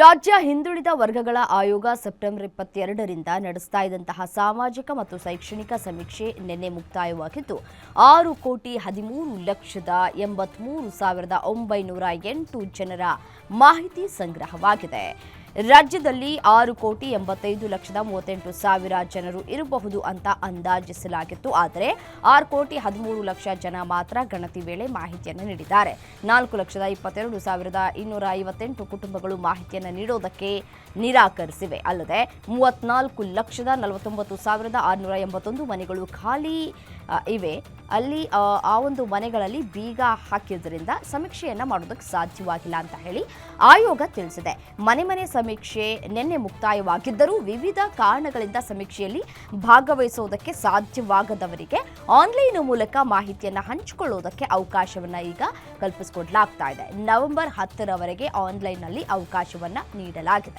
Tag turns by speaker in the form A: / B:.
A: ರಾಜ್ಯ ಹಿಂದುಳಿದ ವರ್ಗಗಳ ಆಯೋಗ ಸೆಪ್ಟೆಂಬರ್ 22ರಿಂದ ನಡೆಸ್ತಾ ಇದ್ದಂತಹ ಸಾಮಾಜಿಕ ಮತ್ತು ಶೈಕ್ಷಣಿಕ ಸಮೀಕ್ಷೆ ನಿನ್ನೆ ಮುಕ್ತಾಯವಾಗಿದ್ದು 6,13,83,908 ಜನರ ಮಾಹಿತಿ ಸಂಗ್ರಹವಾಗಿದೆ. ರಾಜ್ಯದಲ್ಲಿ 6,85,38,000 ಜನರು ಇರಬಹುದು ಅಂತ ಅಂದಾಜಿಸಲಾಗಿತ್ತು. ಆದರೆ 6,13,00,000 ಜನ ಮಾತ್ರ ಗಣತಿ ವೇಳೆ ಮಾಹಿತಿಯನ್ನು ನೀಡಿದ್ದಾರೆ. 4,22,258 ಕುಟುಂಬಗಳು ಮಾಹಿತಿಯನ್ನು ನೀಡೋದಕ್ಕೆ ನಿರಾಕರಿಸಿವೆ. ಅಲ್ಲದೆ 34,49,681 ಮನೆಗಳು ಖಾಲಿ ಇವೆ. ಅಲ್ಲಿ ಆ ಒಂದು ಮನೆಗಳಲ್ಲಿ ಬೀಗ ಹಾಕಿದ್ರಿಂದ ಸಮೀಕ್ಷೆಯನ್ನ ಮಾಡೋದಕ್ಕೆ ಸಾಧ್ಯವಾಗಿಲ್ಲ ಅಂತ ಹೇಳಿ ಆಯೋಗ ತಿಳಿಸಿದೆ. ಮನೆ ಸಮೀಕ್ಷೆ ನಿನ್ನೆ ಮುಕ್ತಾಯವಾಗಿದ್ದರೂ ವಿವಿಧ ಕಾರಣಗಳಿಂದ ಸಮೀಕ್ಷೆಯಲ್ಲಿ ಭಾಗವಹಿಸುವುದಕ್ಕೆ ಸಾಧ್ಯವಾಗದವರಿಗೆ ಆನ್ಲೈನ್ ಮೂಲಕ ಮಾಹಿತಿಯನ್ನು ಹಂಚಿಕೊಳ್ಳುವುದಕ್ಕೆ ಅವಕಾಶವನ್ನ ಈಗ ಕಲ್ಪಿಸಿಕೊಡಲಾಗ್ತಾ ಇದೆ. ನವೆಂಬರ್ 10ರವರೆಗೆ ಆನ್ಲೈನ್ನಲ್ಲಿ ಅವಕಾಶವನ್ನ ನೀಡಲಾಗಿದೆ.